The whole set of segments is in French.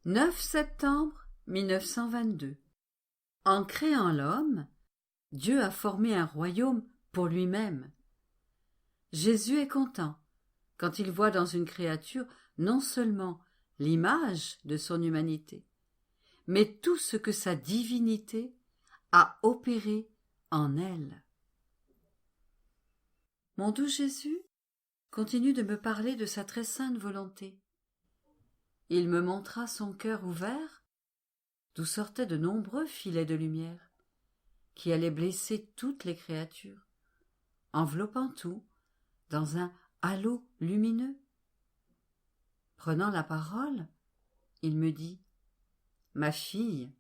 9 septembre 1922. En créant l'homme, Dieu a formé un royaume pour lui-même. Jésus est content quand il voit dans une créature non seulement l'image de son humanité, mais tout ce que sa divinité a opéré en elle. Mon doux Jésus continue de me parler de sa très sainte volonté. Il me montra son cœur ouvert, d'où sortaient de nombreux filets de lumière, qui allaient blesser toutes les créatures, enveloppant tout dans un halo lumineux. Prenant la parole, il me dit : « Ma fille,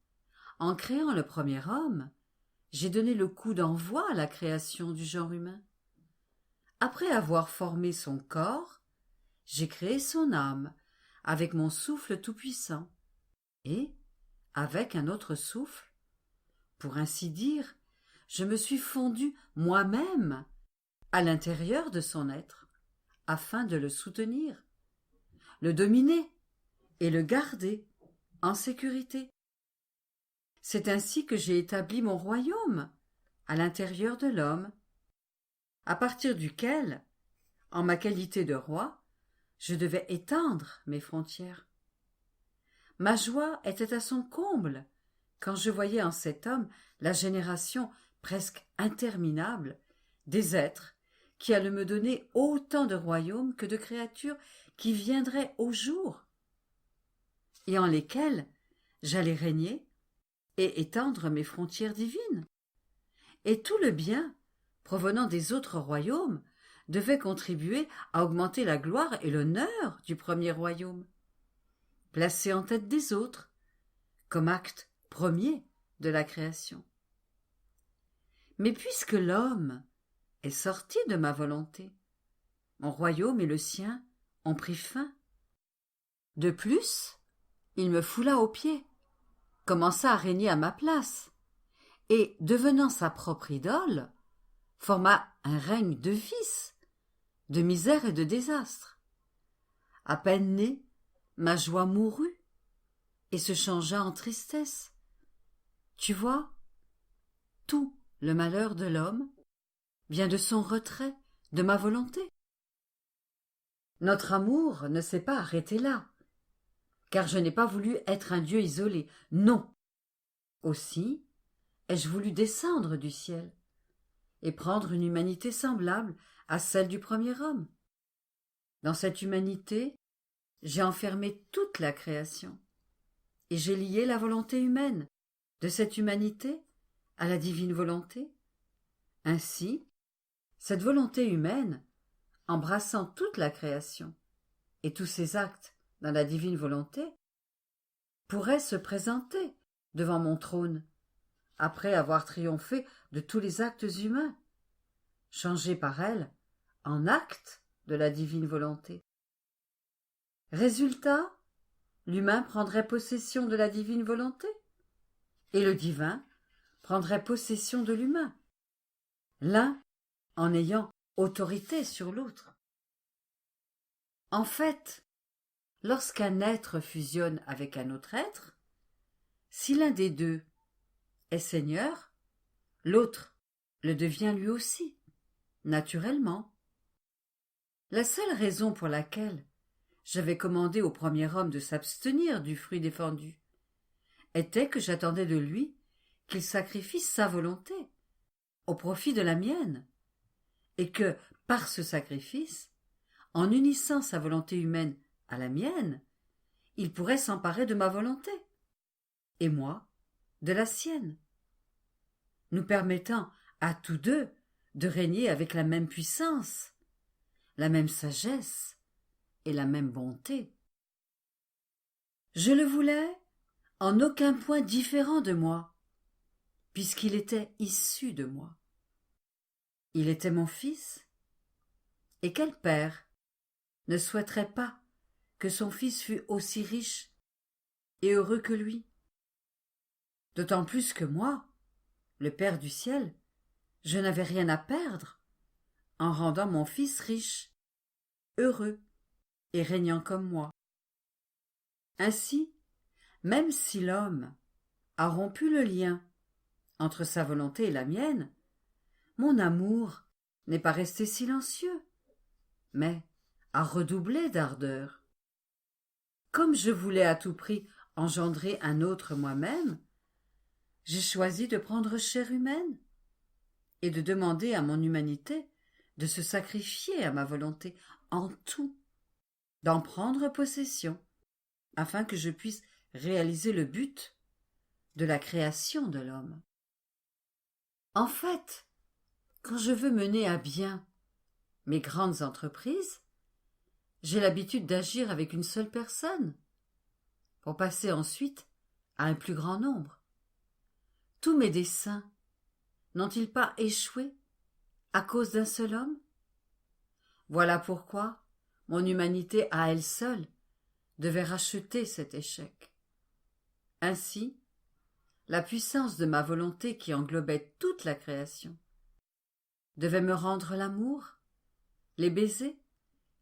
en créant le premier homme, j'ai donné le coup d'envoi à la création du genre humain. Après avoir formé son corps, j'ai créé son âme avec mon souffle tout-puissant et, avec un autre souffle, pour ainsi dire, je me suis fondu moi-même à l'intérieur de son être, afin de le soutenir, le dominer et le garder en sécurité. C'est ainsi que j'ai établi mon royaume à l'intérieur de l'homme, à partir duquel, en ma qualité de roi, je devais étendre mes frontières. Ma joie était à son comble quand je voyais en cet homme la génération presque interminable des êtres qui allaient me donner autant de royaumes que de créatures qui viendraient au jour, et en lesquels j'allais régner et étendre mes frontières divines. Et tout le bien provenant des autres royaumes devait contribuer à augmenter la gloire et l'honneur du premier royaume, placé en tête des autres, comme acte premier de la création. Mais puisque l'homme est sorti de ma volonté, mon royaume et le sien ont pris fin. De plus, il me foula aux pieds, commença à régner à ma place, et, devenant sa propre idole, forma un règne de vice, de misère et de désastre. À peine né, ma joie mourut et se changea en tristesse. Tu vois, tout le malheur de l'homme vient de son retrait de ma volonté. Notre amour ne s'est pas arrêté là, car je n'ai pas voulu être un Dieu isolé, non. Aussi ai-je voulu descendre du ciel et prendre une humanité semblable à celle du premier homme. Dans cette humanité, j'ai enfermé toute la création, et j'ai lié la volonté humaine de cette humanité à la divine volonté. Ainsi, cette volonté humaine, embrassant toute la création et tous ses actes dans la divine volonté, pourrait se présenter devant mon trône, après avoir triomphé de tous les actes humains, changés par elle en actes de la divine volonté. Résultat, l'humain prendrait possession de la divine volonté, et le divin prendrait possession de l'humain, l'un en ayant autorité sur l'autre. En fait, lorsqu'un être fusionne avec un autre être, si l'un des deux est seigneur, l'autre le devient lui aussi, naturellement. La seule raison pour laquelle j'avais commandé au premier homme de s'abstenir du fruit défendu était que j'attendais de lui qu'il sacrifie sa volonté au profit de la mienne, et que, par ce sacrifice, en unissant sa volonté humaine à la mienne, il pourrait s'emparer de ma volonté, et moi de la sienne, nous permettant à tous deux de régner avec la même puissance, la même sagesse et la même bonté. Je le voulais en aucun point différent de moi, puisqu'il était issu de moi. Il était mon fils, et quel père ne souhaiterait pas que son fils fût aussi riche et heureux que lui? D'autant plus que moi, le Père du ciel, je n'avais rien à perdre en rendant mon fils riche, heureux et régnant comme moi. Ainsi, même si l'homme a rompu le lien entre sa volonté et la mienne, mon amour n'est pas resté silencieux, mais a redoublé d'ardeur. Comme je voulais à tout prix engendrer un autre moi-même, j'ai choisi de prendre chair humaine et de demander à mon humanité de se sacrifier à ma volonté en tout, d'en prendre possession, afin que je puisse réaliser le but de la création de l'homme. En fait, quand je veux mener à bien mes grandes entreprises, j'ai l'habitude d'agir avec une seule personne, pour passer ensuite à un plus grand nombre. Tous mes desseins n'ont-ils pas échoué à cause d'un seul homme? Voilà pourquoi mon humanité à elle seule devait racheter cet échec. Ainsi, la puissance de ma volonté qui englobait toute la création devait me rendre l'amour, les baisers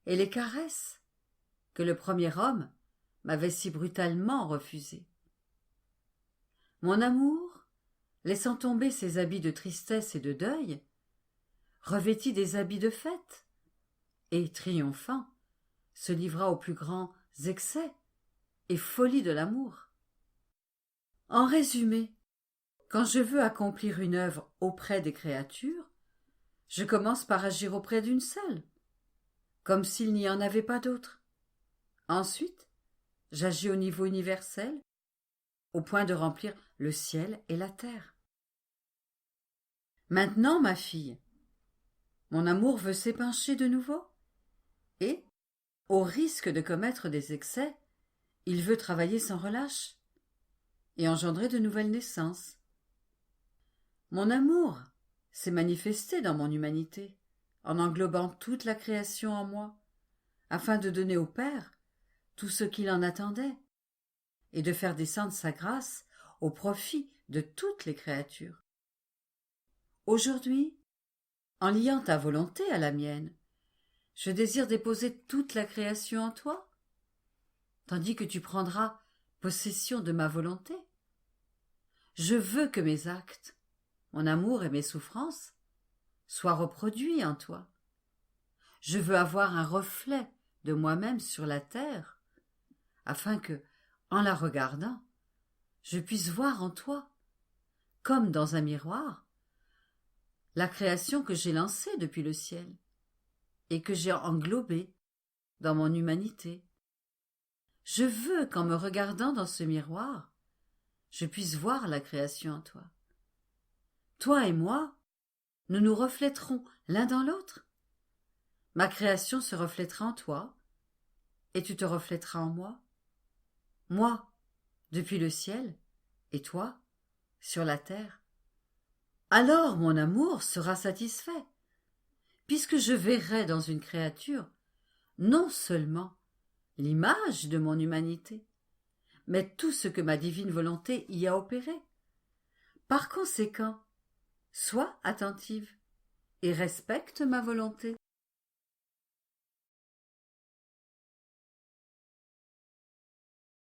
et les caresses que le premier homme m'avait si brutalement refusés. Mon amour, laissant tomber ses habits de tristesse et de deuil, revêtit des habits de fête et, triomphant, se livra aux plus grands excès et folies de l'amour. En résumé, quand je veux accomplir une œuvre auprès des créatures, je commence par agir auprès d'une seule, comme s'il n'y en avait pas d'autre. Ensuite, j'agis au niveau universel, au point de remplir le ciel et la terre. Maintenant, ma fille, mon amour veut s'épancher de nouveau, et, au risque de commettre des excès, il veut travailler sans relâche et engendrer de nouvelles naissances. Mon amour s'est manifesté dans mon humanité, en englobant toute la création en moi, afin de donner au Père tout ce qu'il en attendait, et de faire descendre sa grâce au profit de toutes les créatures. Aujourd'hui, en liant ta volonté à la mienne, je désire déposer toute la création en toi, tandis que tu prendras possession de ma volonté. Je veux que mes actes, mon amour et mes souffrances soient reproduits en toi. Je veux avoir un reflet de moi-même sur la terre, afin que, en la regardant, je puisse voir en toi, comme dans un miroir, la création que j'ai lancée depuis le ciel et que j'ai englobée dans mon humanité. Je veux qu'en me regardant dans ce miroir, je puisse voir la création en toi. Toi et moi, nous nous reflèterons l'un dans l'autre. Ma création se reflètera en toi, et tu te reflèteras en moi. Moi, depuis le ciel, et toi, sur la terre. Alors mon amour sera satisfait, puisque je verrai dans une créature non seulement l'image de mon humanité, mais tout ce que ma divine volonté y a opéré. Par conséquent, sois attentive et respecte ma volonté.